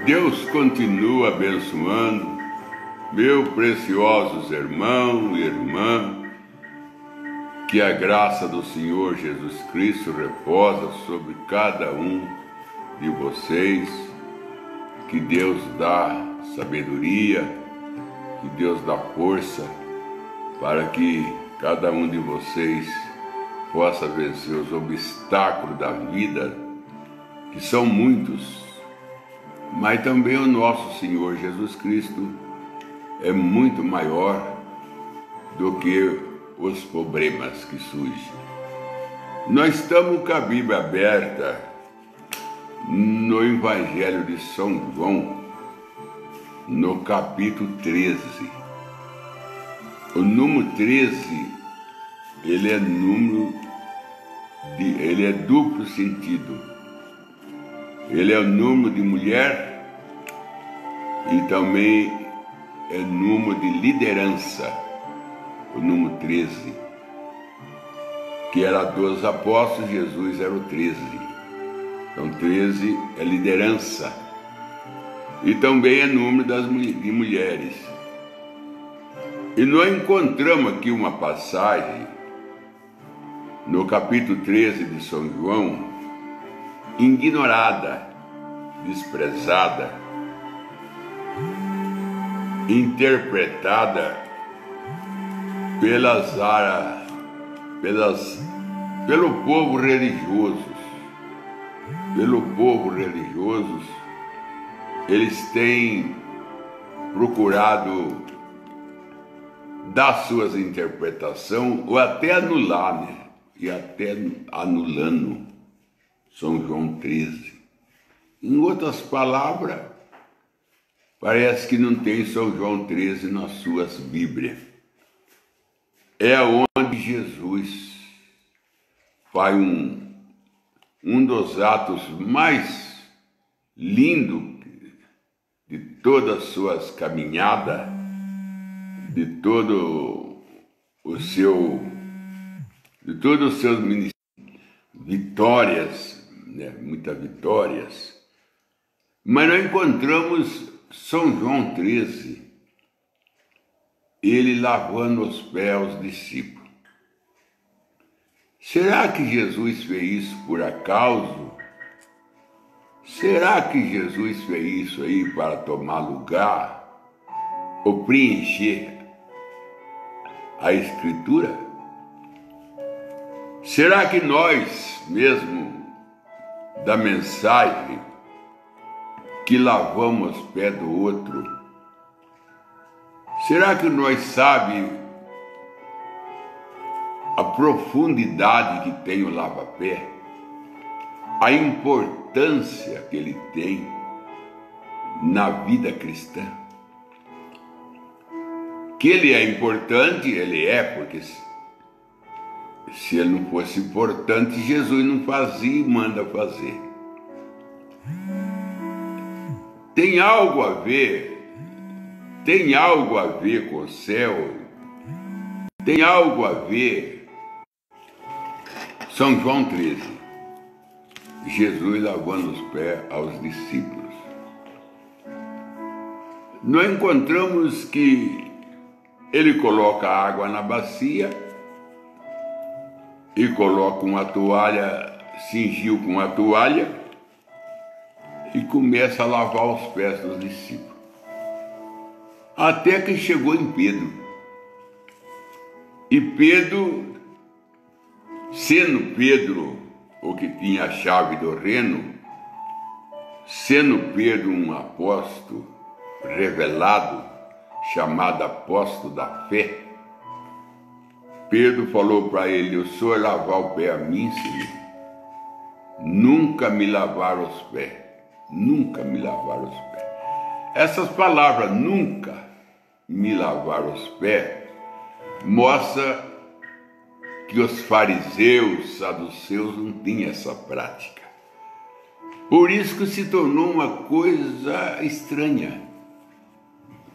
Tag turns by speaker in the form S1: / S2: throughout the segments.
S1: Deus continua abençoando meus preciosos irmãos e irmãs, que a graça do Senhor Jesus Cristo reposa sobre cada um de vocês, que Deus dá sabedoria, que Deus dá força para que cada um de vocês possa vencer os obstáculos da vida, que são muitos, mas também o nosso Senhor Jesus Cristo é muito maior do que os problemas que surgem. Nós estamos com a Bíblia aberta no Evangelho de São João, no capítulo 13. O número 13, ele é duplo sentido. Ele é o número de mulher e também é número de liderança, o número 13, que era dos apóstolos, Jesus era o 13. Então 13 é liderança e também é número de mulheres. E nós encontramos aqui uma passagem no capítulo 13 de São João, ignorada, desprezada, interpretada pelo povo religioso. Eles têm procurado dar suas interpretações ou até anular, né? E até anulando São João 13. Em outras palavras, parece que não tem São João 13 nas suas Bíblias. É onde Jesus faz um dos atos mais lindos de todas as suas caminhadas, de todos os seus ministérios, vitórias, né? Muitas vitórias. Mas nós encontramos São João 13, ele lavando os pés aos discípulos. Será que Jesus fez isso por acaso? Será que Jesus fez isso aí para tomar lugar ou preencher a Escritura? Será que nós mesmo da mensagem que lavamos os pés do outro, será que nós sabemos a profundidade que tem o lava-pé, a importância que ele tem na vida cristã? Que ele é importante, ele é, porque se ele não fosse importante, Jesus não fazia e manda fazer. Tem algo a ver com o céu, tem algo a ver. São João 13, Jesus lavando os pés aos discípulos. Nós encontramos que ele coloca água na bacia e coloca uma toalha, cingiu com a toalha e começa a lavar os pés dos discípulos. Até que chegou em Pedro. E Pedro, sendo Pedro o que tinha a chave do reino, sendo Pedro um apóstolo revelado, chamado apóstolo da fé, Pedro falou para ele: o senhor lavar o pé a mim, Senhor? Nunca me lavaram os pés. Nunca me lavaram os pés. Essas palavras, nunca me lavaram os pés, mostra que os fariseus, saduceus não tinham essa prática. Por isso que se tornou uma coisa estranha,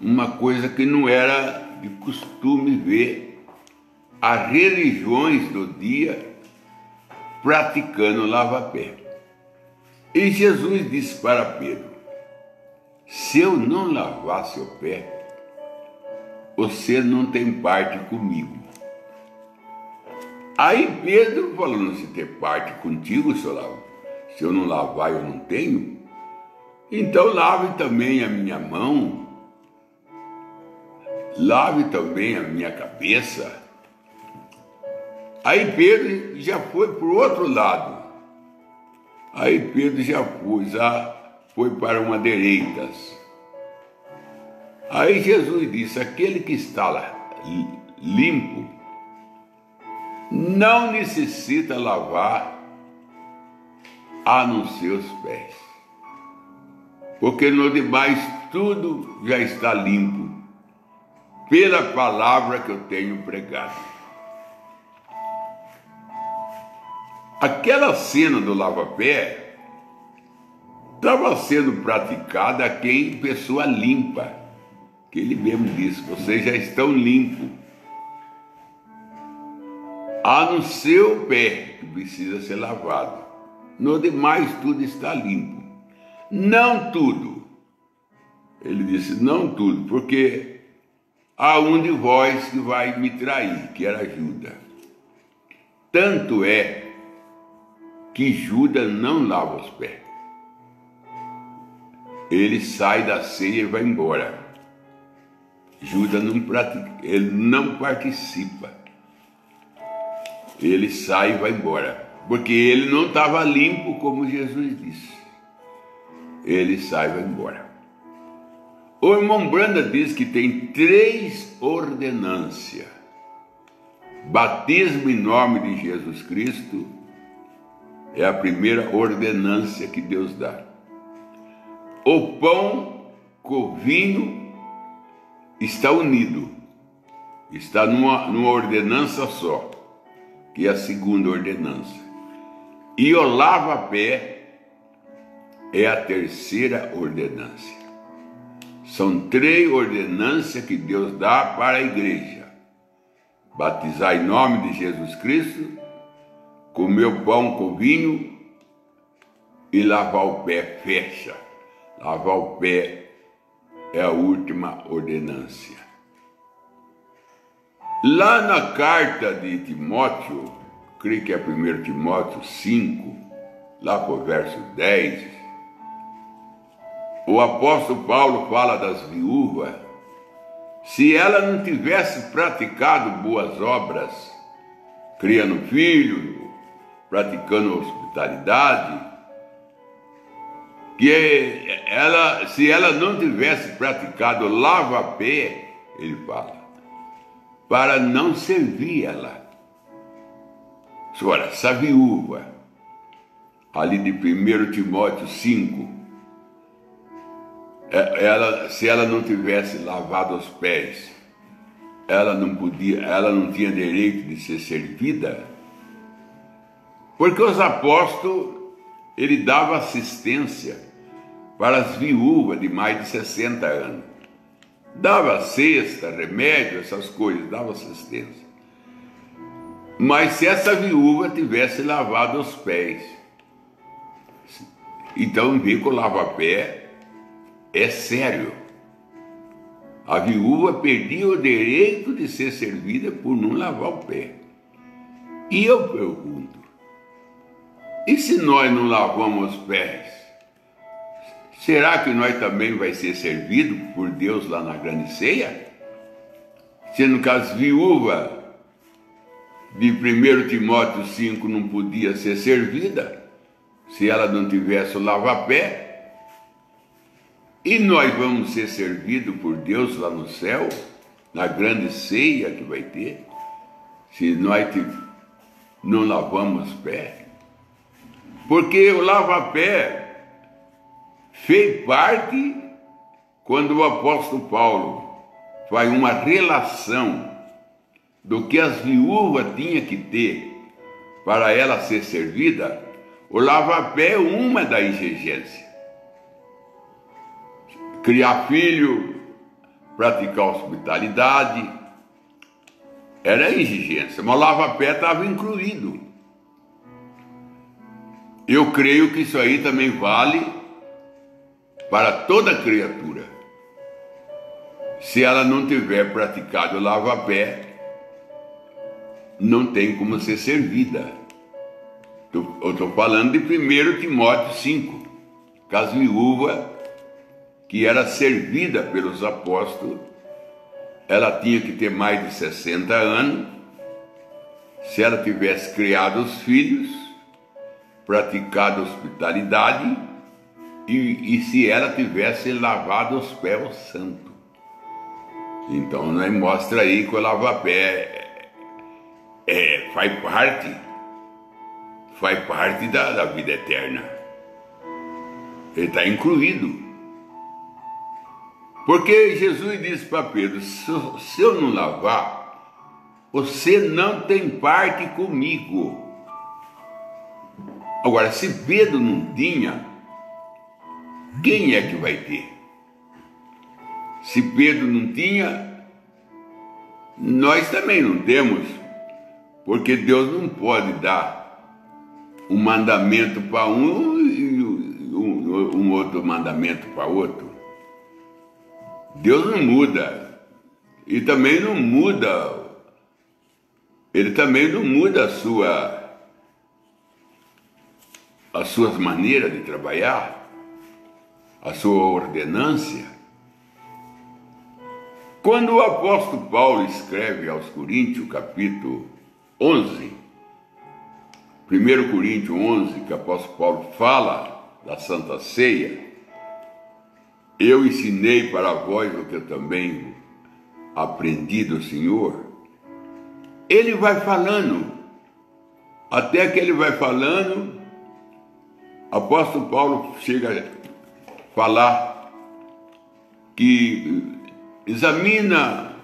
S1: uma coisa que não era de costume ver as religiões do dia praticando lava-pé. E Jesus disse para Pedro: se eu não lavar seu pé, você não tem parte comigo. Aí Pedro falou, não se ter parte contigo, se eu não lavar, eu não tenho. Então lave também a minha mão, lave também a minha cabeça. Aí Pedro já foi para o outro lado. Aí Pedro já foi para uma direitas. Aí Jesus disse, aquele que está lá limpo, não necessita lavar a não ser os pés. Porque no demais tudo já está limpo, pela palavra que eu tenho pregado. Aquela cena do lava-pé estava sendo praticada a quem pessoa limpa, que ele mesmo disse, vocês já estão limpos, a não ser o pé que precisa ser lavado. No demais tudo está limpo. Não tudo. Ele disse, não tudo, porque há um de vós que vai me trair, que era Judas. Tanto é que Judas não lava os pés. Ele sai da ceia e vai embora. Judas não pratica, ele não participa. Ele sai e vai embora, porque ele não estava limpo, como Jesus disse. Ele sai e vai embora. O irmão Branda diz que tem 3 ordenâncias. Batismo em nome de Jesus Cristo é a primeira ordenância que Deus dá. O pão com o vinho está unido, está numa ordenança só, que é a segunda ordenança. E o lava-pé é a terceira ordenança. São 3 ordenâncias que Deus dá para a igreja. Batizar em nome de Jesus Cristo, comer o pão com vinho e lavar o pé, fecha. Lavar o pé é a última ordenância. Lá na carta de Timóteo, creio que é 1 Timóteo 5, lá por verso 10, o apóstolo Paulo fala das viúvas. Se ela não tivesse praticado boas obras, criando filhos, praticando hospitalidade, se ela não tivesse praticado lava-pé, ele fala, para não servir ela. Agora, essa viúva, ali de 1 Timóteo 5, se ela não tivesse lavado os pés, ela não tinha direito de ser servida, porque os apóstolos, ele dava assistência para as viúvas de mais de 60 anos. Dava cesta, remédio, essas coisas, dava assistência. Mas se essa viúva tivesse lavado os pés, então vê que o lava-pé é sério. A viúva perdia o direito de ser servida por não lavar o pé. E eu pergunto, e se nós não lavamos os pés, será que nós também vai ser servido por Deus lá na grande ceia? Sendo que as viúvas de 1 Timóteo 5 não podia ser servida se ela não tivesse o lava-pé. E nós vamos ser servidos por Deus lá no céu, na grande ceia que vai ter, se nós não lavamos os pés. Porque o lava-pé fez parte quando o apóstolo Paulo faz uma relação do que as viúvas tinham que ter para ela ser servida. O lava-pé é uma da exigência. Criar filho, praticar hospitalidade, era exigência, mas o lava-pé estava incluído. Eu creio que isso aí também vale para toda criatura. Se ela não tiver praticado o lava-pé, não tem como ser servida. Eu estou falando de 1 Timóteo 5, que as viúvas que era servida pelos apóstolos, ela tinha que ter mais de 60 anos, se ela tivesse criado os filhos, praticado hospitalidade e se ela tivesse lavado os pés ao santo. Então, nós mostra aí que o lava-pé faz parte da vida eterna. Ele está incluído. Porque Jesus disse para Pedro, se eu não lavar, você não tem parte comigo. Agora, se Pedro não tinha, quem é que vai ter? Se Pedro não tinha, nós também não temos, porque Deus não pode dar um mandamento para um e um outro mandamento para outro. Deus não muda, e também não muda, ele também não muda as suas maneiras de trabalhar, a sua ordenância. Quando o apóstolo Paulo escreve aos Coríntios, capítulo 11, 1 Coríntios 11, que o apóstolo Paulo fala da Santa Ceia, eu ensinei para vós o que eu também aprendi do Senhor. Ele vai falando, até que ele vai falando, o apóstolo Paulo chega a falar que examina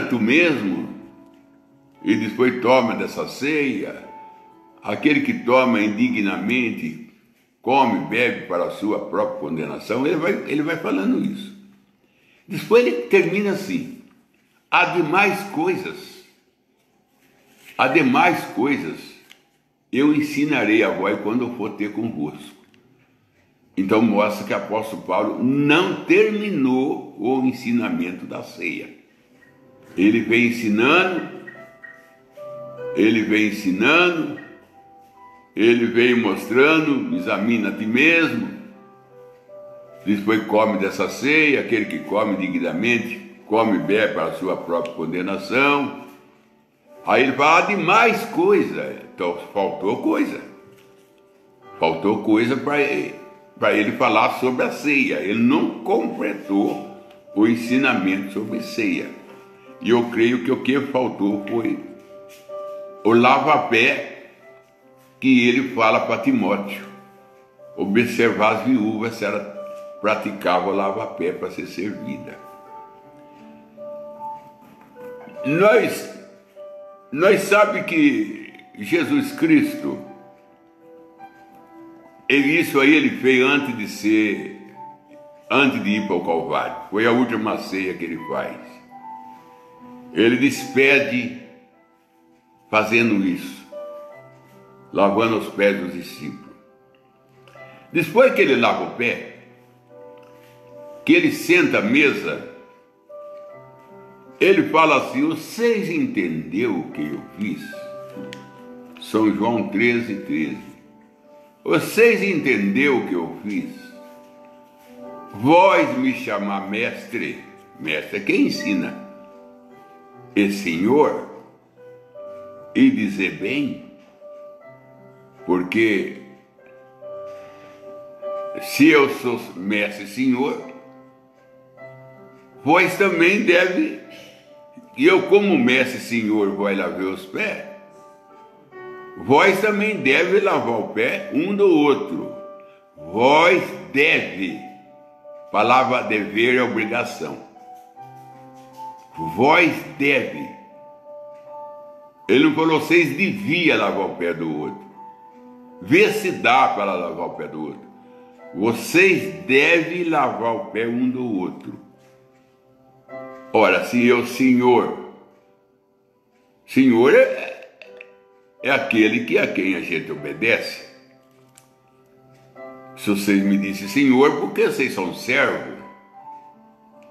S1: tu mesmo e depois toma dessa ceia. Aquele que toma indignamente, come, bebe para a sua própria condenação. Ele vai falando isso. Depois ele termina assim: há demais coisas eu ensinarei a vós quando eu for ter convosco. Então mostra que o apóstolo Paulo não terminou o ensinamento da ceia. Ele vem ensinando, ele vem mostrando, examina a ti mesmo, depois come dessa ceia. Aquele que come dignamente, come e bebe para a sua própria condenação. Aí ele fala de mais coisa. Então faltou coisa para ele falar sobre a ceia. Ele não completou o ensinamento sobre ceia. E eu creio que o que faltou foi o lava-pé, que ele fala para Timóteo, observar as viúvas se ela praticava o lava-pé para ser servida. Nós sabemos que Jesus Cristo, isso aí ele fez antes de ir para o Calvário. Foi a última ceia que ele faz. Ele despede fazendo isso, lavando os pés dos discípulos. Depois que ele lava o pé, que ele senta à mesa, ele fala assim: vocês entenderam o que eu fiz? São João 13:13. Vocês entenderam o que eu fiz? Vós me chamar mestre, mestre é quem ensina, e Senhor, e dizer bem, porque se eu sou mestre e Senhor, vós também deve, e eu como mestre e Senhor vou lavar os pés, vós também deve lavar o pé um do outro. Vós deve, palavra dever é obrigação. Vós deve. Ele não falou vocês deviam lavar o pé do outro. Vê se dá para lavar o pé do outro. Vocês devem lavar o pé um do outro. Ora, se eu, Senhor é aquele que a quem a gente obedece. Se vocês me dizem Senhor, porque vocês são servos.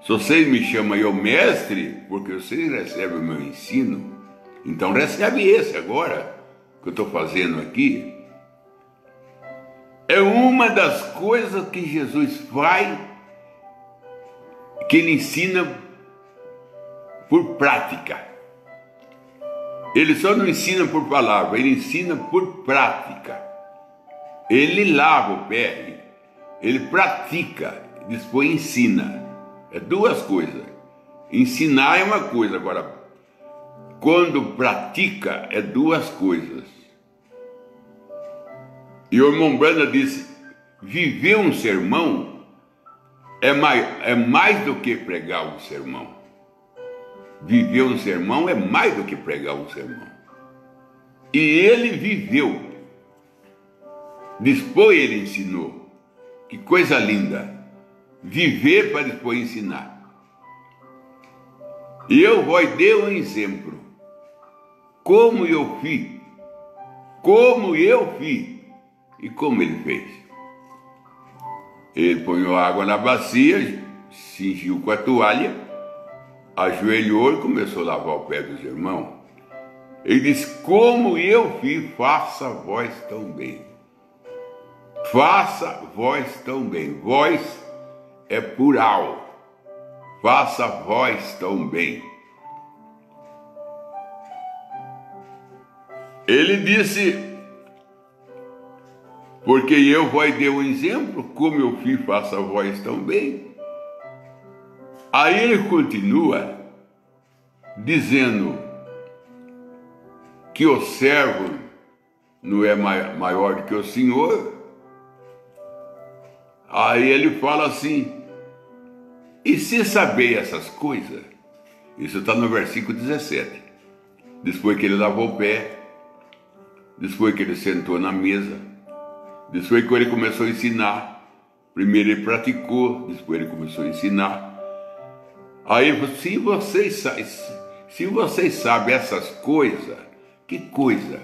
S1: Se vocês me chamam eu mestre, porque vocês recebem o meu ensino. Então recebe esse agora, que eu estou fazendo aqui. É uma das coisas que Jesus faz, que ele ensina por prática. Ele só não ensina por palavra, ele ensina por prática. Ele lava o pé, ele pratica, depois ensina. É duas coisas. Ensinar é uma coisa, agora, quando pratica, é duas coisas. E o irmão Branda disse, viver um sermão é mais do que pregar um sermão. Viver um sermão é mais do que pregar um sermão. E ele viveu. Depois ele ensinou. Que coisa linda. Viver para depois ensinar. E eu vou dar um exemplo. Como eu fiz. E como ele fez. Ele põe água na bacia, cingiu com a toalha, ajoelhou e começou a lavar o pé dos irmãos. Ele disse, como eu fiz, faça vós também. Faça vós também. Vós é plural. Faça vós também. Ele disse, porque eu vos dei um exemplo, como eu fiz, faça vós também. Aí ele continua dizendo que o servo não é maior do que o Senhor. Aí ele fala assim, e se saber essas coisas, isso está no versículo 17, depois que ele lavou o pé, depois que ele sentou na mesa, depois que ele começou a ensinar, primeiro ele praticou, depois ele começou a ensinar. Aí ele falou, se vocês sabem essas coisas, que coisa?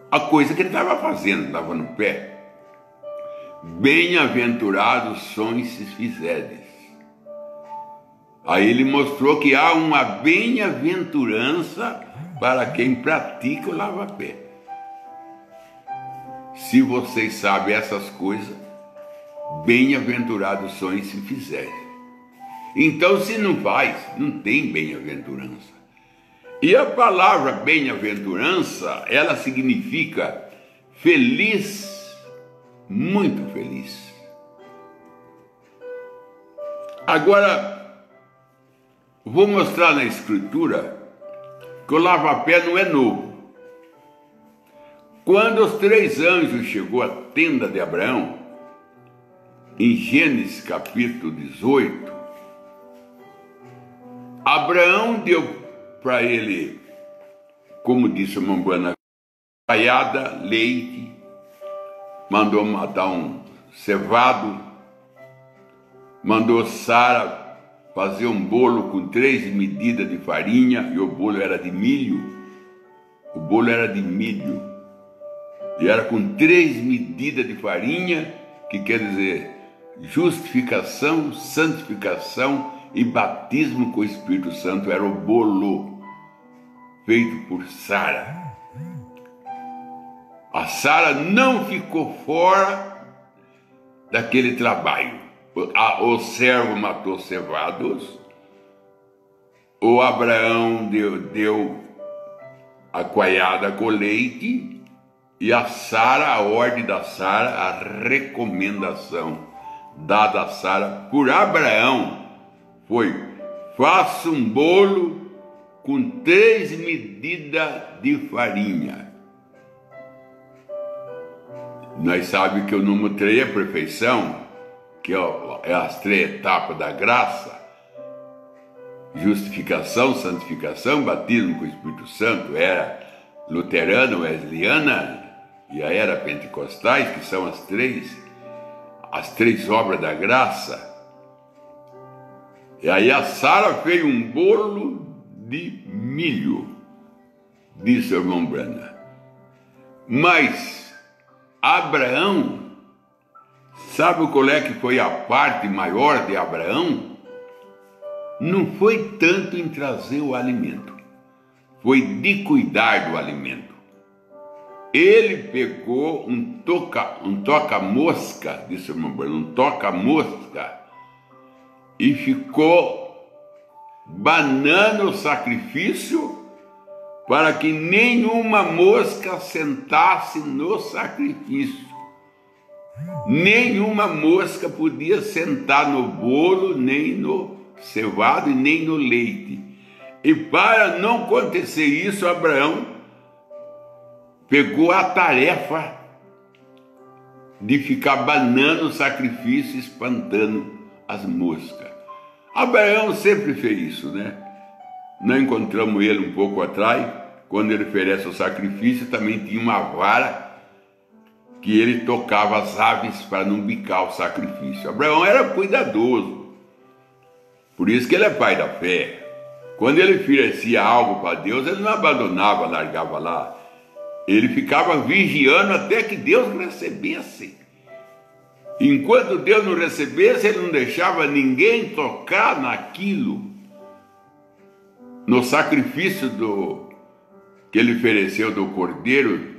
S1: A coisa que ele estava fazendo, estava no pé. Bem-aventurados sois se fizerdes. Aí ele mostrou que há uma bem-aventurança para quem pratica o lava-pé. Se vocês sabem essas coisas, bem-aventurados sois se fizerem. Então, se não faz, não tem bem-aventurança. E a palavra bem-aventurança, ela significa feliz, muito feliz. Agora, vou mostrar na Escritura que o lava-pé não é novo. Quando os 3 anjos chegou à tenda de Abraão, em Gênesis capítulo 18, Abraão deu para ele, como disse a irmã Branda, caiada, leite, mandou matar um cevado, mandou Sara fazer um bolo com 3 medidas de farinha, e o bolo era de milho. O bolo era de milho. E era com 3 medidas de farinha, que quer dizer justificação, santificação e batismo com o Espírito Santo. Era o bolo feito por Sara. A Sara não ficou fora daquele trabalho. O servo matou cevados, o Abraão deu a coalhada com leite, e a Sara, a ordem da Sara, a recomendação dada a Sara por Abraão foi: faça um bolo com 3 medidas de farinha. Nós sabemos que o número 3 é a perfeição, que é as 3 etapas da graça: justificação, santificação, batismo com o Espírito Santo. Era luterana, wesleyana e a era pentecostais, que são as três obras da graça. E aí a Sara fez um bolo de milho, disse o irmão Branda. Mas Abraão Sabe qual é que foi a parte maior de Abraão? Não foi tanto em trazer o alimento, foi de cuidar do alimento. Ele pegou um toca-mosca, disse o irmão Bruno, um toca-mosca, e ficou banando o sacrifício para que nenhuma mosca sentasse no sacrifício. Nenhuma mosca podia sentar no bolo, nem no cevado e nem no leite. E para não acontecer isso, Abraão pegou a tarefa de ficar banando o sacrifício e espantando as moscas. Abraão sempre fez isso, né? Nós encontramos ele um pouco atrás, quando ele oferece o sacrifício, também tinha uma vara que ele tocava as aves para não bicar o sacrifício. Abraão era cuidadoso, por isso que ele é pai da fé. Quando ele oferecia algo para Deus, ele não abandonava, largava lá. Ele ficava vigiando até que Deus recebesse. Enquanto Deus não recebesse, ele não deixava ninguém tocar naquilo. No sacrifício que ele ofereceu do cordeiro,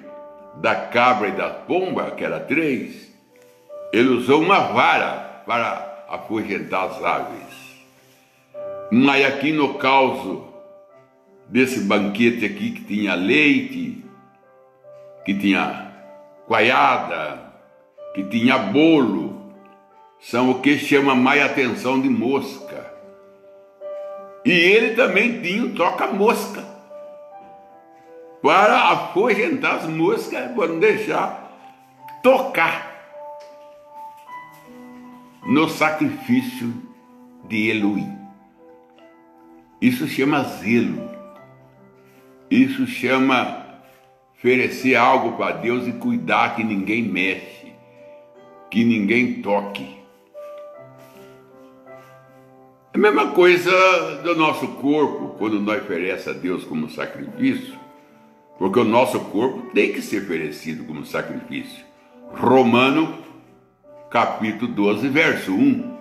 S1: da cabra e da pomba, que era 3, ele usou uma vara para afugentar as aves. Mas aqui no caso desse banquete aqui, que tinha leite, que tinha coalhada, que tinha bolo, são o que chama mais atenção de mosca. E ele também tinha um toca-mosca para afugentar as moscas, para não deixar tocar no sacrifício de Elohim. Isso chama zelo. Isso chama oferecer algo para Deus e cuidar que ninguém mexe, que ninguém toque. É a mesma coisa do nosso corpo, quando nós oferecemos a Deus como sacrifício, porque o nosso corpo tem que ser oferecido como sacrifício. Romano, capítulo 12, verso 1.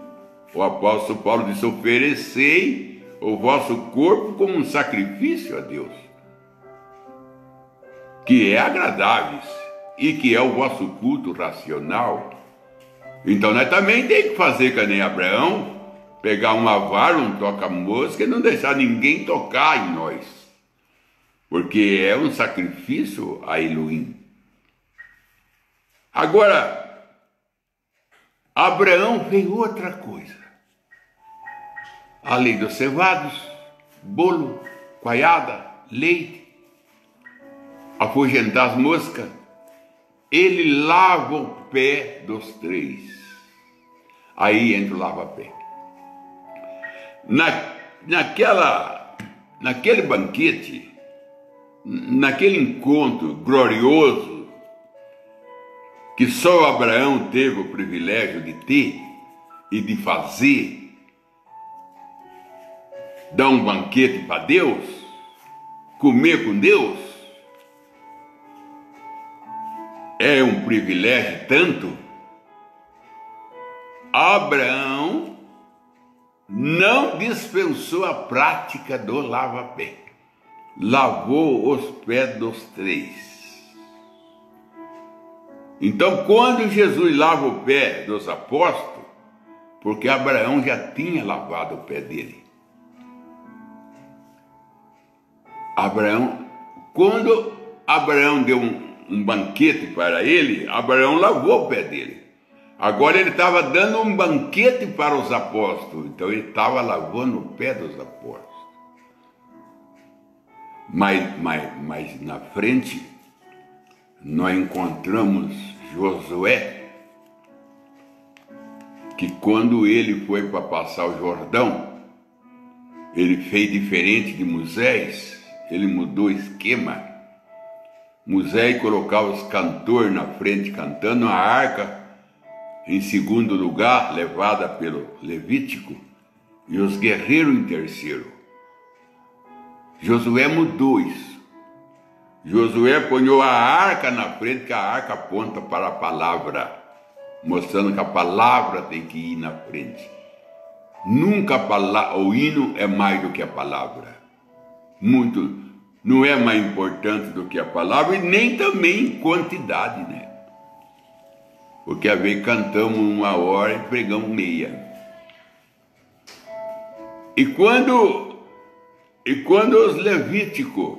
S1: O apóstolo Paulo disse: oferecei o vosso corpo como um sacrifício a Deus, que é agradável e que é o vosso culto racional. Então nós também temos que fazer que nem Abraão, pegar uma vara, um toca-mosca e não deixar ninguém tocar em nós, porque é um sacrifício a Elohim. Agora, Abraão fez outra coisa. Além dos cevados, bolo, coalhada, leite, afugentar as moscas, ele lava o pé dos 3. Aí entra o lava-pé. Naquele banquete, naquele encontro glorioso, que só Abraão teve o privilégio de ter e de fazer, dar um banquete para Deus, comer com Deus, é um privilégio tanto. Abraão não dispensou a prática do lava-pé, lavou os pés dos 3. Então, quando Jesus lava o pé dos apóstolos, porque Abraão já tinha lavado o pé dele. Quando Abraão deu um banquete para ele, Abraão lavou o pé dele. Agora ele estava dando um banquete para os apóstolos, então ele estava lavando o pé dos apóstolos. Mas na frente, nós encontramos Josué, que quando ele foi para passar o Jordão, ele fez diferente de Moisés, ele mudou o esquema. Moisés colocava os cantores na frente cantando, a arca em segundo lugar, levada pelo Levítico, e os guerreiros em terceiro. Josué mudou isso. Josué ponhou a arca na frente, que a arca aponta para a palavra. mostrando que a palavra tem que ir na frente. Nunca o hino é mais do que a palavra. Não é mais importante do que a palavra e nem também em quantidade, né? Porque às vezes cantamos 1 hora e pregamos meia. E quando os levíticos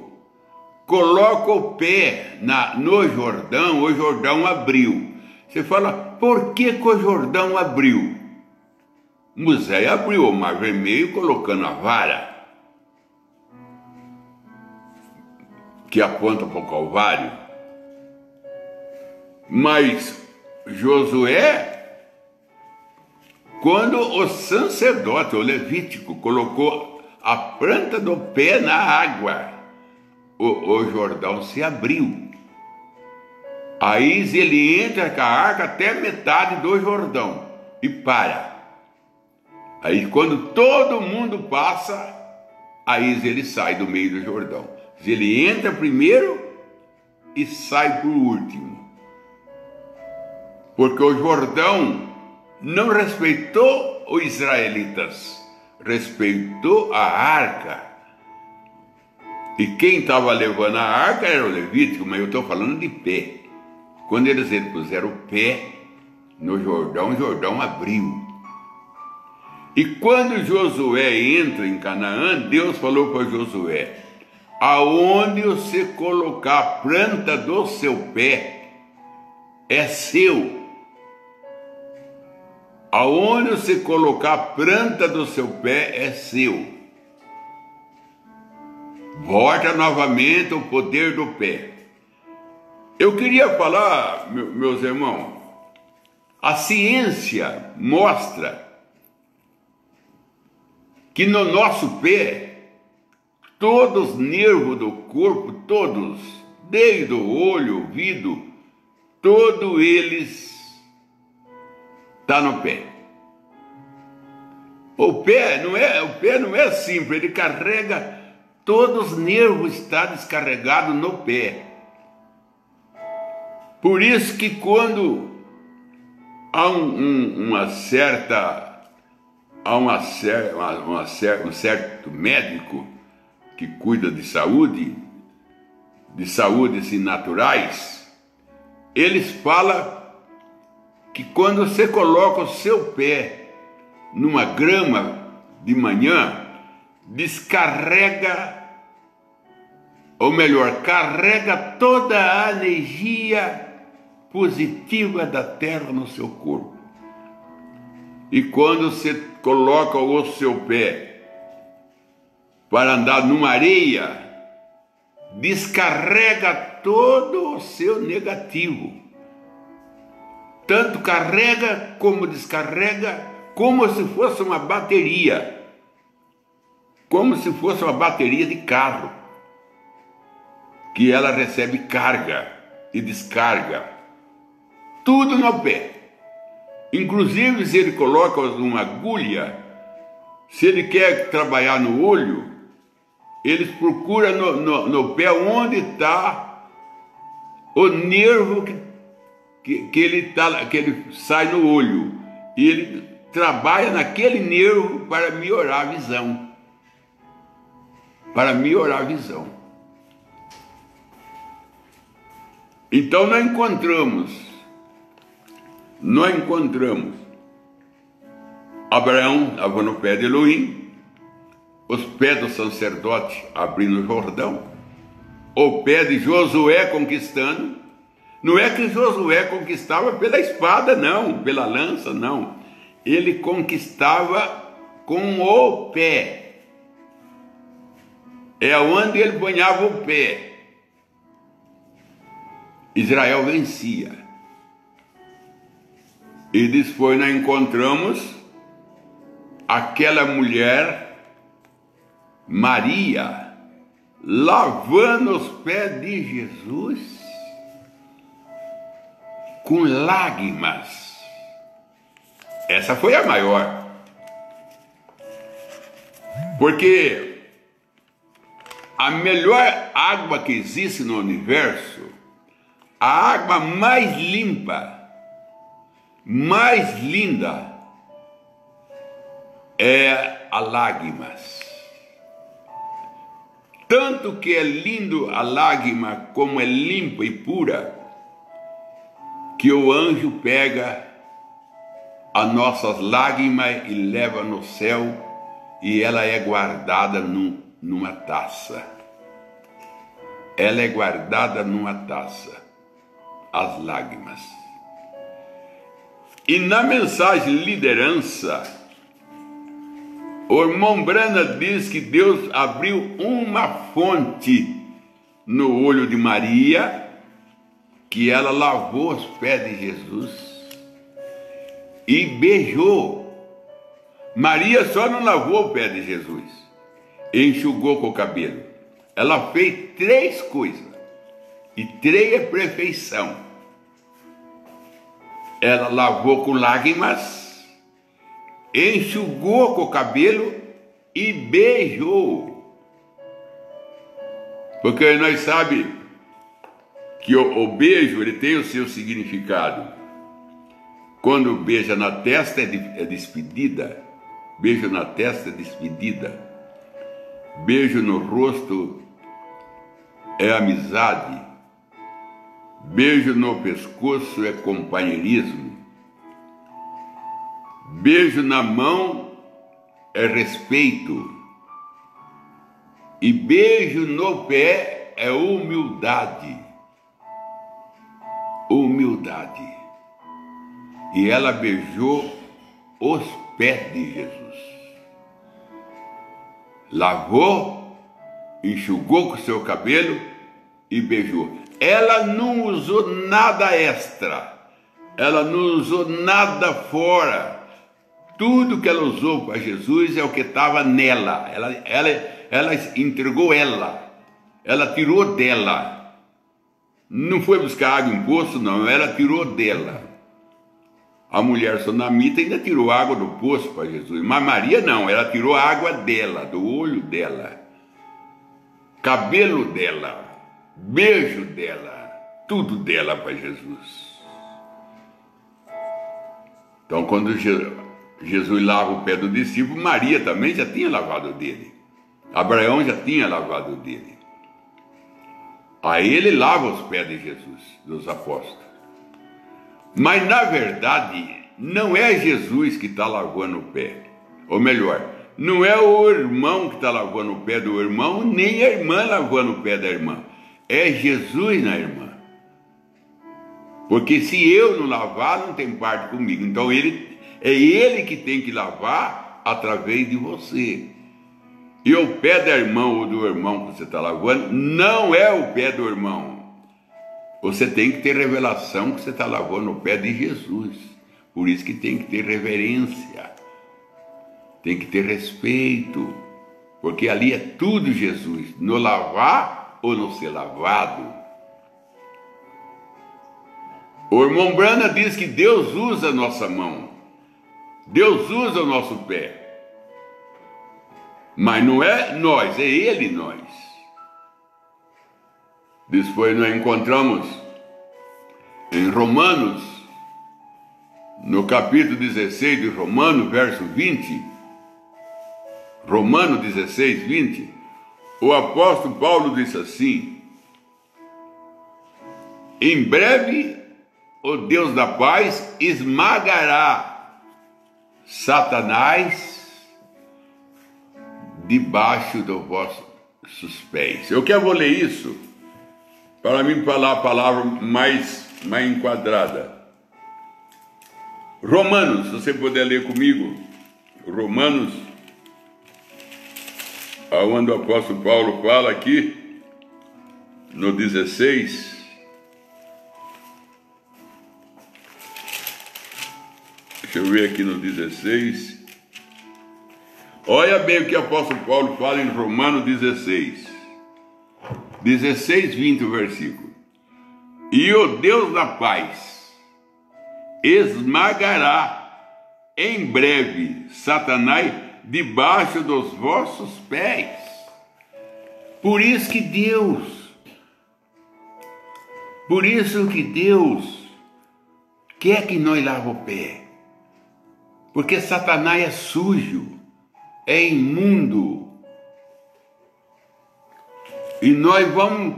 S1: colocam o pé no Jordão, o Jordão abriu. Você fala, por que o Jordão abriu? Moisés abriu o Mar Vermelho colocando a vara, que aponta para o Calvário. Mas Josué, quando o sacerdote, o levítico, colocou a planta do pé na água, o Jordão se abriu. Aí ele entra com a arca até metade do Jordão e para. Aí quando todo mundo passa, aí ele sai do meio do Jordão. Ele entra primeiro e sai por último. Porque o Jordão não respeitou os israelitas, respeitou a arca. E quem estava levando a arca era o Levítico, mas eu estou falando de pé. Quando eles puseram o pé no Jordão, o Jordão abriu. E quando Josué entra em Canaã, Deus falou para Josué, aonde você colocar a planta do seu pé, é seu. Aonde você colocar a planta do seu pé, é seu. Volta novamente o poder do pé. Eu queria falar, meus irmãos, a ciência mostra que no nosso pé, todos os nervos do corpo, todos, desde o olho, ouvido, todos eles estão no pé. O pé não é simples, ele carrega, todos os nervos estão descarregados no pé. Por isso que quando há um certo médico que cuida de saúde assim, naturais, eles falam que quando você coloca o seu pé numa grama de manhã, descarrega, ou melhor, carrega toda a energia positiva da terra no seu corpo. E quando você coloca o seu pé para andar numa areia, descarrega todo o seu negativo. Tanto carrega como descarrega, como se fosse uma bateria. Como se fosse uma bateria de carro, que ela recebe carga e descarga. Tudo no pé. Inclusive, se ele coloca uma agulha, se ele quer trabalhar no olho, eles procuram no pé onde está o nervo que ele sai no olho. E ele trabalha naquele nervo para melhorar a visão. Para melhorar a visão. Então nós encontramos Abraão estava no pé de Elohim, os pés do sacerdote abrindo o Jordão, o pé de Josué conquistando. Não é que Josué conquistava pela espada, não, pela lança, não. Ele conquistava com o pé. É onde ele ponhava o pé. Israel vencia. E depois nós encontramos aquela mulher, Maria, lavando os pés de Jesus com lágrimas. Essa foi a maior. Porque a melhor água que existe no universo, a água mais limpa, mais linda é a lágrimas. Tanto que é lindo a lágrima, como é limpa e pura, que o anjo pega as nossas lágrimas e leva no céu, e ela é guardada numa taça. Ela é guardada numa taça, as lágrimas. E na mensagem liderança, o irmão Brana diz que Deus abriu uma fonte no olho de Maria, que ela lavou os pés de Jesus e beijou. Maria só não lavou o pé de Jesus, enxugou com o cabelo. Ela fez 3 coisas, e 3 é perfeição. Ela lavou com lágrimas, enxugou com o cabelo e beijou. Porque nós sabemos que o beijo ele tem o seu significado. Quando beija na testa é despedida. Beijo na testa é despedida. Beijo no rosto é amizade. Beijo no pescoço é companheirismo. Beijo na mão é respeito. E beijo no pé é humildade. Humildade. E ela beijou os pés de Jesus. Lavou, enxugou com seu cabelo e beijou. Ela não usou nada extra. Ela não usou nada fora. Tudo que ela usou para Jesus é o que estava nela. Ela entregou ela. Ela tirou dela. Não foi buscar água em poço, não. Ela tirou dela. A mulher sunamita ainda tirou água do poço para Jesus. Mas Maria não. Ela tirou a água dela, do olho dela. Cabelo dela. Beijo dela. Tudo dela para Jesus. Então quando Jesus lava o pé do discípulo, Maria também já tinha lavado dele. Abraão já tinha lavado dele. Aí ele lava os pés de Jesus, dos apóstolos. Mas na verdade, não é Jesus que está lavando o pé. Ou melhor, não é o irmão que está lavando o pé do irmão, nem a irmã lavando o pé da irmã. É Jesus na irmã. Porque se eu não lavar, não tem parte comigo. Então é ele que tem que lavar através de você. E o pé da irmã ou do irmão que você está lavando não é o pé do irmão. Você tem que ter revelação que você está lavando o pé de Jesus. Por isso que tem que ter reverência. Tem que ter respeito. Porque ali é tudo Jesus. No lavar ou no ser lavado. O irmão Brana diz que Deus usa a nossa mão. Deus usa o nosso pé. Mas não é nós, é Ele nós. Depois nós encontramos em Romanos, no capítulo 16 de Romanos, verso 20, Romanos 16, 20, o apóstolo Paulo disse assim: em breve o Deus da paz esmagará Satanás debaixo dos vossos pés. Eu vou ler isso para mim falar a palavra mais enquadrada. Romanos, se você puder ler comigo, Romanos, onde o apóstolo Paulo fala aqui, no 16, deixa eu ver aqui no 16, olha bem o que o apóstolo Paulo fala em Romanos 16, 20 o versículo. E o Deus da paz esmagará em breve Satanás debaixo dos vossos pés. Por isso que Deus quer que nós lave o pé. Porque Satanás é sujo, é imundo. E nós vamos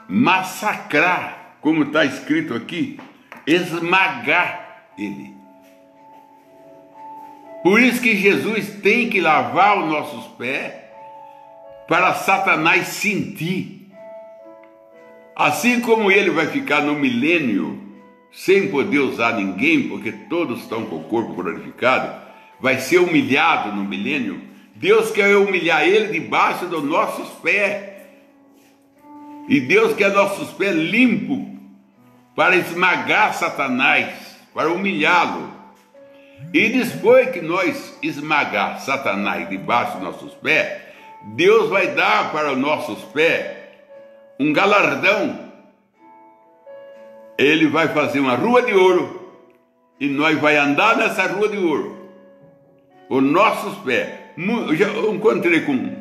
S1: massacrar, como está escrito aqui, esmagar ele. Por isso que Jesus tem que lavar os nossos pés para Satanás sentir. Assim como ele vai ficar no milênio sem poder usar ninguém, porque todos estão com o corpo glorificado, vai ser humilhado no milênio. Deus quer humilhar ele debaixo dos nossos pés. E Deus quer nossos pés limpos para esmagar Satanás, para humilhá-lo. E depois que nós esmagar Satanás debaixo dos nossos pés, Deus vai dar para os nossos pés um galardão. Ele vai fazer uma rua de ouro e nós vai andar nessa rua de ouro. Os nossos pés. Eu já encontrei com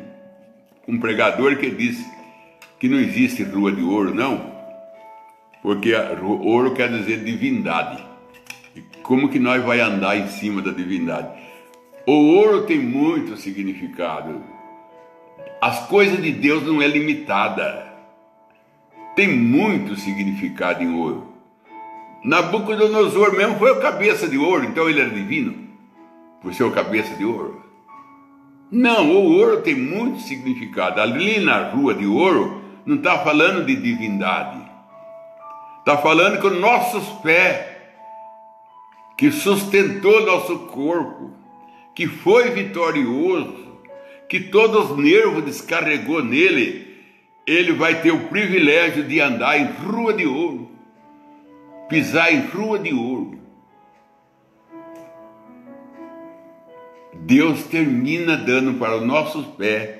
S1: um pregador que disse que não existe rua de ouro, não, porque ouro quer dizer divindade. E como que nós vai andar em cima da divindade? O ouro tem muito significado. As coisas de Deus não é limitada. Tem muito significado em ouro. Nabucodonosor mesmo foi o cabeça de ouro, então ele era divino, por ser o cabeça de ouro. Não, o ouro tem muito significado. Ali na rua de ouro não está falando de divindade. Está falando que os nossos pés, que sustentou nosso corpo, que foi vitorioso, que todos os nervos descarregou nele, ele vai ter o privilégio de andar em rua de ouro, pisar em rua de ouro. Deus termina dando para os nossos pés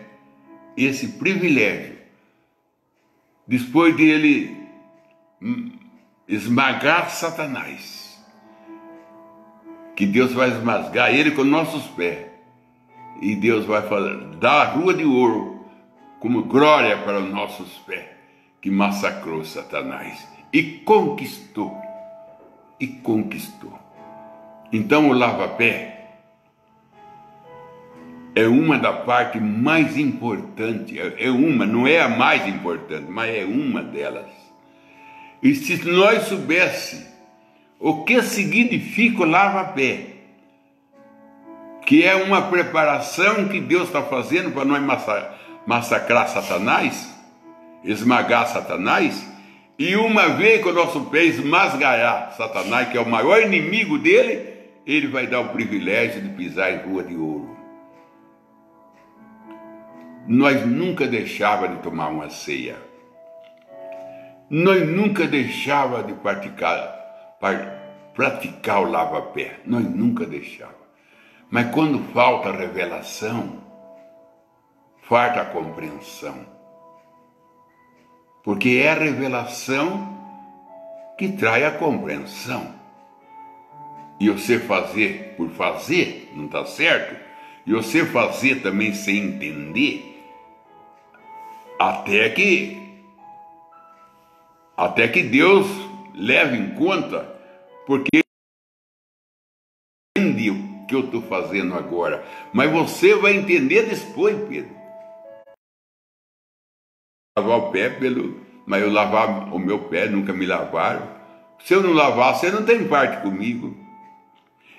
S1: esse privilégio, depois de ele esmagar Satanás, que Deus vai esmagar ele com nossos pés, e Deus vai dar a rua de ouro como glória para os nossos pés, que massacrou Satanás e conquistou. Então o lava-pé é uma da parte mais importante, não é a mais importante, mas é uma delas. E se nós soubéssemos o que significa o lava-pé, que é uma preparação que Deus está fazendo para nós massacrar Satanás, esmagar Satanás, e uma vez que o nosso pé esmagará Satanás, que é o maior inimigo dele, ele vai dar o privilégio de pisar em rua de ouro. Nós nunca deixava de tomar uma ceia. Nós nunca deixava de praticar o lava-pé. Nós nunca deixava. Mas quando falta revelação, falta a compreensão. Porque é a revelação que traz a compreensão. E você fazer por fazer, não está certo? E você fazer também sem entender, até que Deus leve em conta, porque entende o que eu estou fazendo agora, mas você vai entender depois, Pedro. Lavar o pé, mas eu lavar o meu pé, nunca me lavaram. Se eu não lavar, você não tem parte comigo.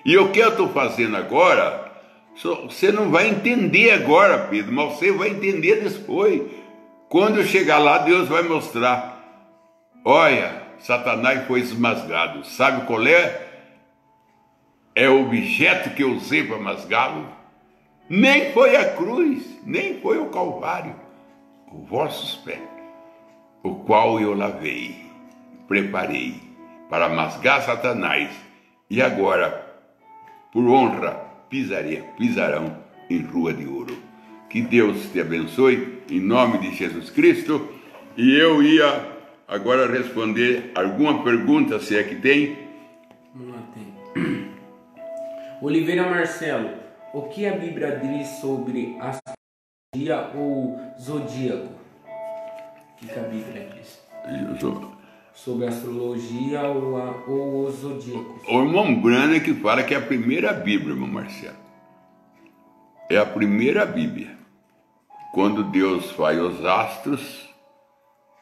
S1: E o que eu estou fazendo agora, você não vai entender agora, Pedro, mas você vai entender depois. Quando eu chegar lá, Deus vai mostrar. Olha, Satanás foi esmasgado. Sabe qual é? É o objeto que eu usei para masgá-lo. Nem foi a cruz, nem foi o Calvário. Os vossos pés, o qual eu lavei, preparei para masgar Satanás. E agora, por honra, pisarão em rua de ouro. Que Deus te abençoe, em nome de Jesus Cristo. E eu ia agora responder alguma pergunta, se é que tem.
S2: Vamos lá, tem. Oliveira Marcelo, o que a Bíblia diz sobre astrologia ou zodíaco? O que a Bíblia diz? sobre astrologia ou os zodíacos.
S1: O irmão Brana que fala que é a primeira Bíblia, irmão Marcelo. É a primeira Bíblia. Quando Deus faz os astros,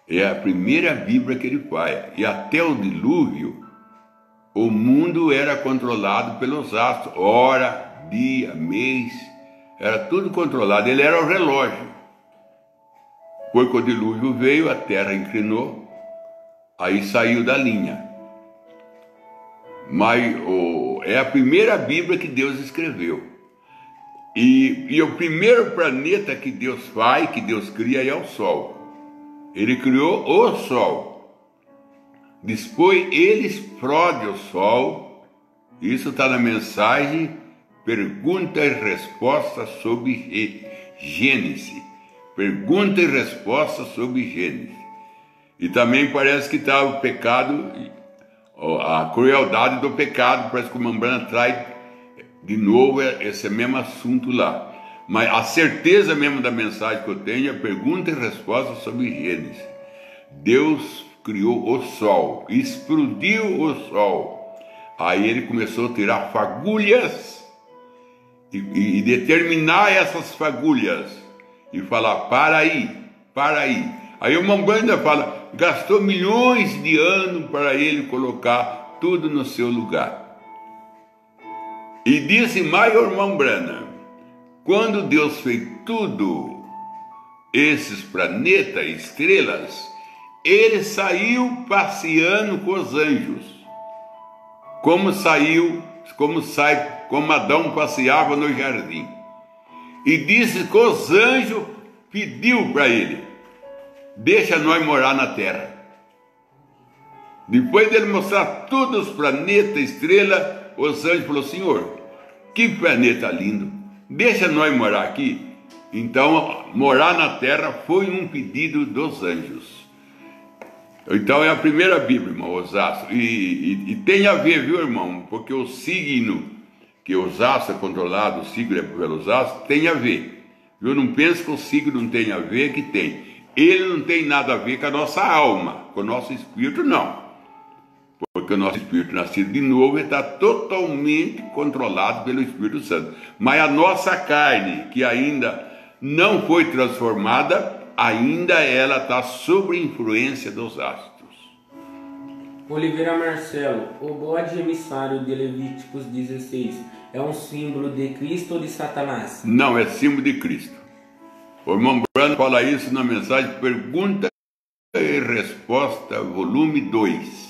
S1: é a primeira Bíblia que ele faz. E até o dilúvio, o mundo era controlado pelos astros. Hora, dia, mês, era tudo controlado. Ele era o relógio. Foi quando o dilúvio veio, a terra inclinou, aí saiu da linha. Mas é a primeira Bíblia que Deus escreveu. E o primeiro planeta que Deus faz, que Deus cria, é o Sol. Ele criou o Sol. Depois ele explode o Sol. Isso está na mensagem Pergunta e Resposta sobre Gênesis. Pergunta e Resposta sobre Gênesis. E também parece que está o pecado, a crueldade do pecado. Parece que o Mambrana traz de novo esse mesmo assunto lá. Mas a certeza mesmo da mensagem que eu tenho é pergunta e resposta sobre Gênesis. Deus criou o sol, explodiu o sol. Aí ele começou a tirar fagulhas e determinar essas fagulhas e falar, para aí, para aí. Aí o Mambrana fala, gastou milhões de anos para ele colocar tudo no seu lugar. E disse mais o irmão Brana, quando Deus fez tudo, esses planetas, estrelas, ele saiu passeando com os anjos, como Adão passeava no jardim. E disse que os anjos pediu para ele, deixa nós morar na terra. Depois dele mostrar todos os planetas, estrelas, os anjos falaram, Senhor, que planeta lindo, deixa nós morar aqui. Então, morar na terra foi um pedido dos anjos. Então, é a primeira Bíblia, irmão, os astros. E tem a ver, viu, irmão? Porque o signo, que os astros é controlado, o signo é pelos astros, tem a ver. Eu não penso que o signo não tem a ver, que tem. Ele não tem nada a ver com a nossa alma, com o nosso espírito, não. Porque o nosso espírito nascido de novo está totalmente controlado pelo Espírito Santo. Mas a nossa carne, que ainda não foi transformada, ainda ela está sob influência dos astros.
S2: Oliveira Marcelo, o bode emissário de Levíticos 16 é um símbolo de Cristo ou de Satanás?
S1: Não, é símbolo de Cristo. O irmão Brano fala isso na mensagem Pergunta e Resposta, volume 2.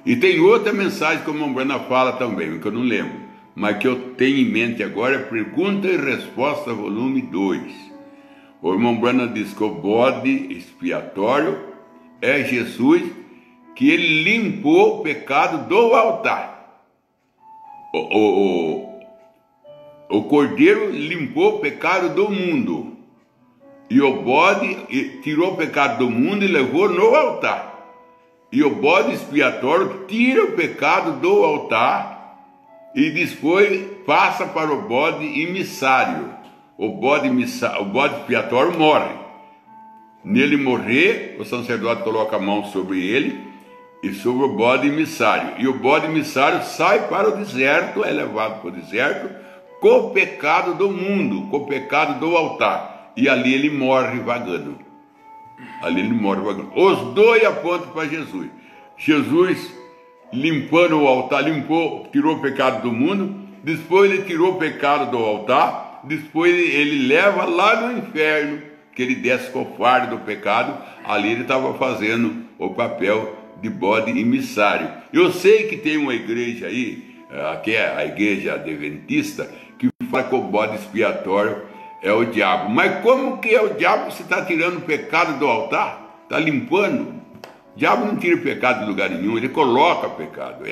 S1: E tem outra mensagem que o irmão Brana fala também, que eu não lembro, mas que eu tenho em mente agora, é Pergunta e Resposta, volume 2. O irmão Brana diz que o bode expiatório é Jesus, que ele limpou o pecado do altar. O cordeiro limpou o pecado do mundo. E o bode tirou o pecado do mundo e levou no altar. E o bode expiatório tira o pecado do altar e depois passa para o bode emissário. O bode expiatório morre. Nele morrer, o sacerdote coloca a mão sobre ele e sobre o bode emissário. E o bode emissário sai para o deserto, é levado para o deserto com o pecado do mundo, com o pecado do altar. E ali ele morre vagando. Ali ele morre vagando. Os dois apontam para Jesus. Jesus limpando o altar, tirou o pecado do mundo. Depois ele tirou o pecado do altar. Depois ele leva lá no inferno, que ele desce com o fardo do pecado. Ali ele estava fazendo o papel de bode emissário. Eu sei que tem uma igreja aí, que é a igreja adventista, que fala que o bode expiatório é o diabo. Mas como que é o diabo se está tirando o pecado do altar? Está limpando? O diabo não tira pecado de lugar nenhum, ele coloca pecado.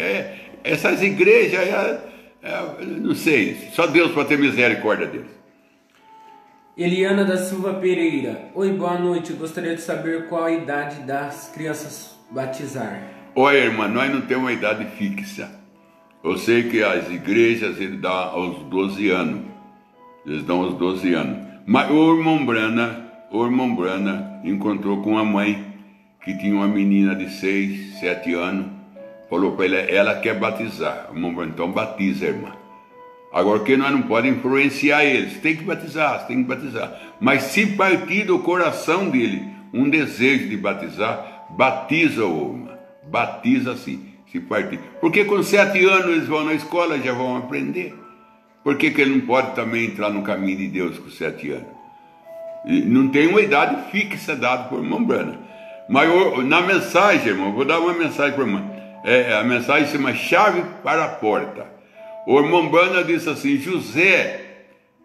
S1: Essas igrejas, não sei, só Deus pode ter misericórdia deles.
S2: Eliana da Silva Pereira. Oi, boa noite. Gostaria de saber qual a idade das crianças batizar.
S1: Olha, irmã, nós não temos uma idade fixa. Eu sei que as igrejas ele dá aos 12 anos. Eles dão aos 12 anos. Mas o irmão Brana encontrou com uma mãe que tinha uma menina de 6, 7 anos, falou para ela quer batizar. A irmã, então batiza, irmã. Agora que nós não podemos influenciar eles, tem que batizar, tem que batizar. Mas se partir do coração dele um desejo de batizar, batiza-o, irmã. Batiza sim, se partir. Porque com 7 anos eles vão na escola, já vão aprender. Por que ele não pode também entrar no caminho de Deus com 7 anos? E não tem uma idade fixa dada por irmã Brana. Mas na mensagem, irmão, vou dar uma mensagem para a irmã. A mensagem se chama Chave para a Porta. O irmão Brana disse assim: José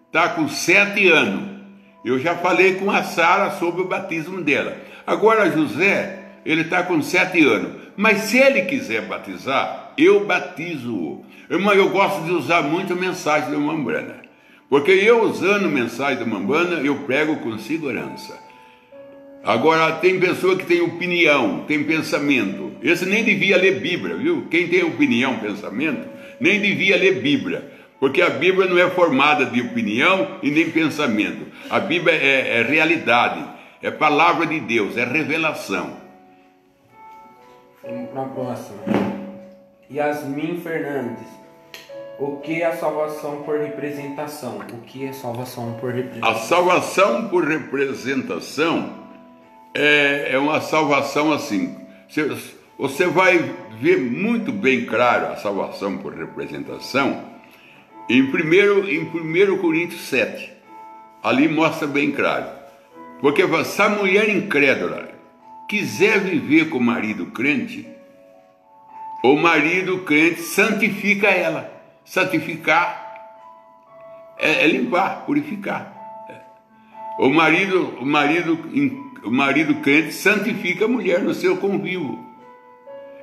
S1: está com 7 anos. Eu já falei com a Sara sobre o batismo dela. Agora José, ele está com 7 anos. Mas se ele quiser batizar, eu batizo-o. Irmão, eu gosto de usar muito a mensagem do irmão Brana. Porque eu usando a mensagem do irmão Brana, eu prego com segurança. Agora, tem pessoa que tem opinião, tem pensamento. Esse nem devia ler Bíblia, viu? Quem tem opinião, pensamento, nem devia ler Bíblia. Porque a Bíblia não é formada de opinião e nem pensamento. A Bíblia é realidade, é palavra de Deus, é revelação.
S2: Vamos para a próxima. Yasmin Fernandes. O que é a salvação por representação? O que é salvação por representação?
S1: A salvação por representação é uma salvação assim. Você vai ver muito bem claro a salvação por representação em 1 Coríntios 7. Ali mostra bem claro. Porque se a mulher incrédula quiser viver com o marido crente, o marido crente santifica ela. Santificar é limpar, purificar. O marido crente santifica a mulher no seu convívio.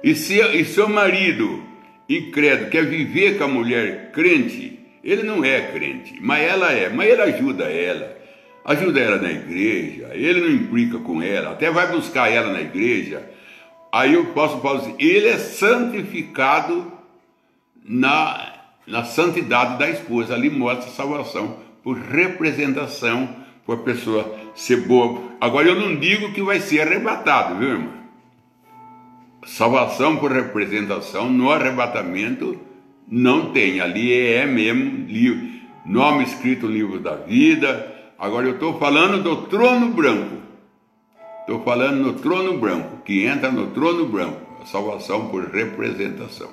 S1: E se o marido incrédulo quer viver com a mulher crente, ele não é crente, mas ela é. Mas ele ajuda ela na igreja, ele não implica com ela, até vai buscar ela na igreja. Aí eu posso falar assim, ele é santificado na santidade da esposa. Ali mostra a salvação por representação, por a pessoa ser boa. Agora eu não digo que vai ser arrebatado, viu, irmão? Salvação por representação no arrebatamento não tem. Ali é mesmo nome escrito no livro da vida. Agora eu estou falando do trono branco. Estou falando no trono branco, que entra no trono branco. A salvação por representação.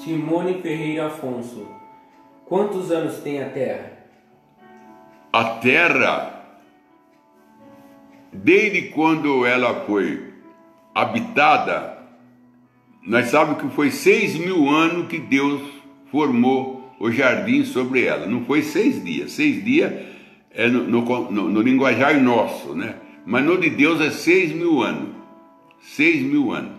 S2: Simone Ferreira Afonso. Quantos anos tem a Terra?
S1: A Terra, desde quando ela foi habitada, nós sabemos que foi 6.000 anos que Deus formou o jardim sobre ela. Não foi 6 dias. 6 dias é no linguajar nosso, né? Mas no de Deus é 6.000 anos. 6.000 anos.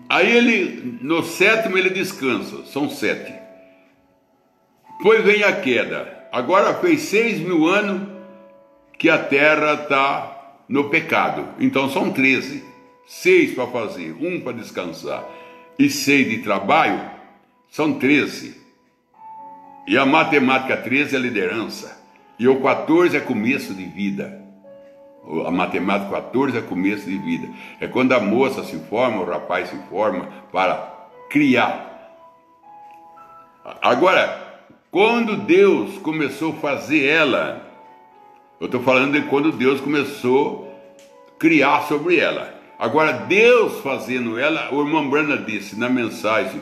S1: Aí no 7º ele descansa, são 7. Depois vem a queda. Agora fez 6.000 anos que a terra está no pecado. Então são 13. 6 para fazer, 1 para descansar e 6 de trabalho, são 13. E a matemática 13 é liderança. E o 14 é começo de vida. A matemática 14 é começo de vida. É quando a moça se forma, o rapaz se forma para criar. Agora, quando Deus começou a fazer ela, eu estou falando de quando Deus começou a criar sobre ela. Agora, Deus fazendo ela, o irmão Brana disse na mensagem,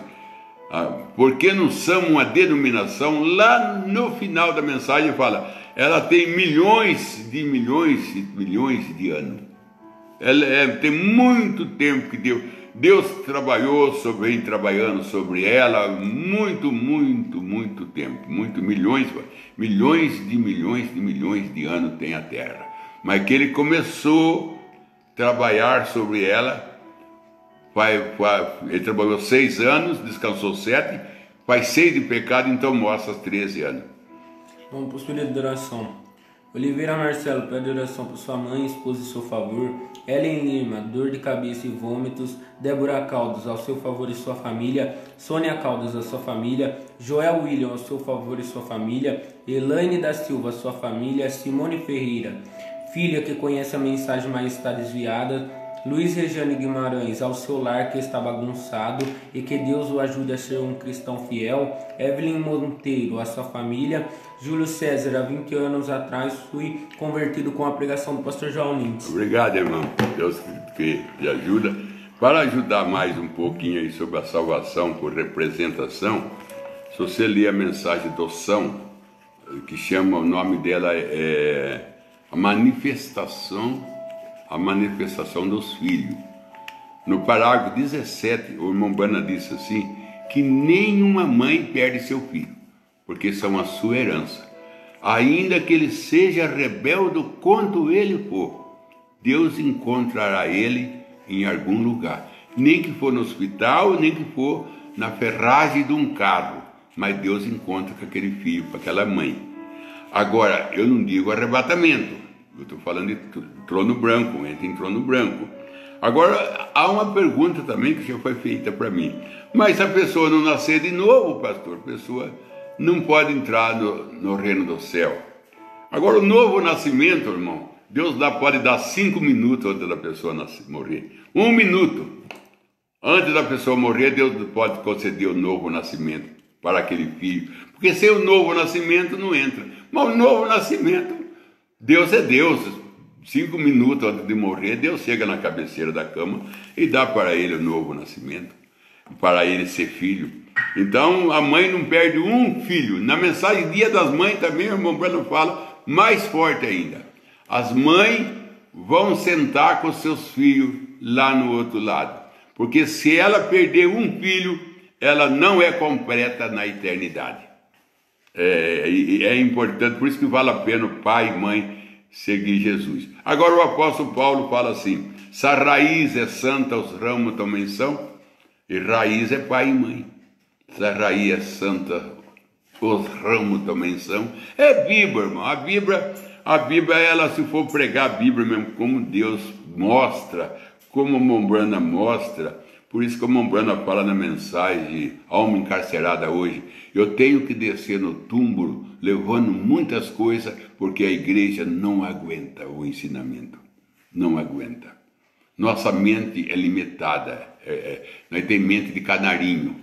S1: porque não somos uma denominação, lá no final da mensagem fala, ela tem milhões de anos. Ela tem muito tempo que Deus vem trabalhando sobre ela, muito tempo, milhões de anos tem a Terra. Mas que ele começou a trabalhar sobre ela, ele trabalhou 6 anos, descansou 7, faz 6 de pecado, então mostra 13 anos.
S2: Vamos para o período de oração. Oliveira Marcelo pede oração para sua mãe, esposa em seu favor. Ellen Lima, dor de cabeça e vômitos. Débora Caldas, ao seu favor e sua família. Sônia Caldas, a sua família. Joel William, ao seu favor e sua família. Elaine da Silva, a sua família. Simone Ferreira, filha que conhece a mensagem, mas está desviada. Luiz Regiane Guimarães, ao seu lar que está bagunçado, e que Deus o ajude a ser um cristão fiel. Evelyn Monteiro, a sua família. Júlio César, há 20 anos atrás fui convertido com a pregação do pastor João Lins.
S1: Obrigado, irmão. Deus que te ajuda. Para ajudar mais um pouquinho aí sobre a salvação por representação, se você ler a mensagem do São, que chama, o nome dela é a manifestação dos filhos. No parágrafo 17, o irmão Bana disse assim, que nenhuma mãe perde seu filho, porque são a sua herança. Ainda que ele seja rebelde quanto ele for, Deus encontrará ele em algum lugar. Nem que for no hospital, nem que for na ferragem de um carro, mas Deus encontra com aquele filho, com aquela mãe. Agora, eu não digo arrebatamento, eu estou falando de trono branco, entra em trono branco. Agora, há uma pergunta também que já foi feita para mim. Mas se a pessoa não nascer de novo, pastor, a pessoa não pode entrar no reino do céu. Agora, o novo nascimento, irmão, Deus pode dar 5 minutos antes da pessoa morrer. 1 minuto antes da pessoa morrer, Deus pode conceder o novo nascimento para aquele filho. Porque sem o novo nascimento não entra. Mas o novo nascimento, Deus é Deus. 5 minutos antes de morrer, Deus chega na cabeceira da cama e dá para ele o novo nascimento, para ele ser filho. Então a mãe não perde um filho. Na mensagem Dia das Mães também o irmão Breno fala mais forte ainda. As mães vão sentar com seus filhos lá no outro lado, porque se ela perder um filho, ela não é completa na eternidade. É importante, por isso que vale a pena o pai e mãe seguir Jesus. Agora o apóstolo Paulo fala assim, se a raiz é santa, os ramos também são, e raiz é pai e mãe. Se a raiz é santa, os ramos também são. É Bíblia, irmão. A Bíblia, ela, se for pregar a Bíblia mesmo, como Deus mostra, como a Mombrana mostra, por isso que a Mombrana fala na mensagem Alma Encarcerada hoje, eu tenho que descer no túmulo, levando muitas coisas, porque a igreja não aguenta o ensinamento, não aguenta. Nossa mente é limitada, nós temos mente de canarinho,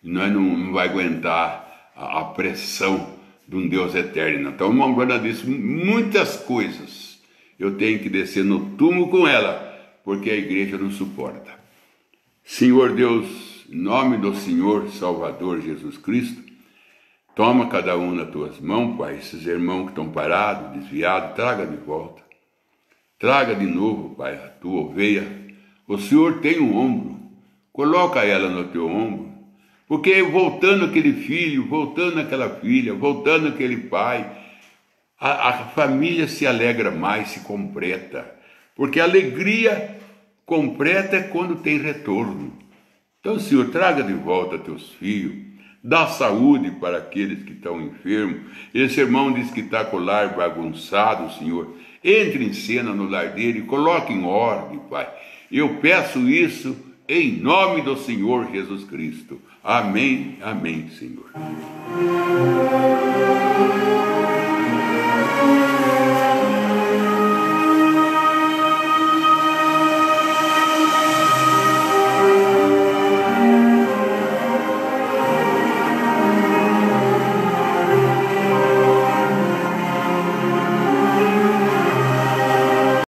S1: nós não vai aguentar a pressão de um Deus eterno. Então, a Mombrana disse muitas coisas, eu tenho que descer no túmulo com ela, porque a igreja não suporta. Senhor Deus, em nome do Senhor Salvador Jesus Cristo, toma cada um nas tuas mãos, Pai, esses irmãos que estão parados, desviados, traga de volta. Traga de novo, Pai, a tua ovelha. O Senhor tem um ombro, coloca ela no teu ombro, porque voltando aquele filho, voltando aquela filha, voltando aquele pai, a família se alegra mais, se completa, porque a alegria completa é quando tem retorno. Então, Senhor, traga de volta teus filhos, dá saúde para aqueles que estão enfermos. Esse irmão diz que está com o lar bagunçado, Senhor. Entre em cena no lar dele, coloque em ordem, Pai. Eu peço isso em nome do Senhor Jesus Cristo. Amém, amém, Senhor.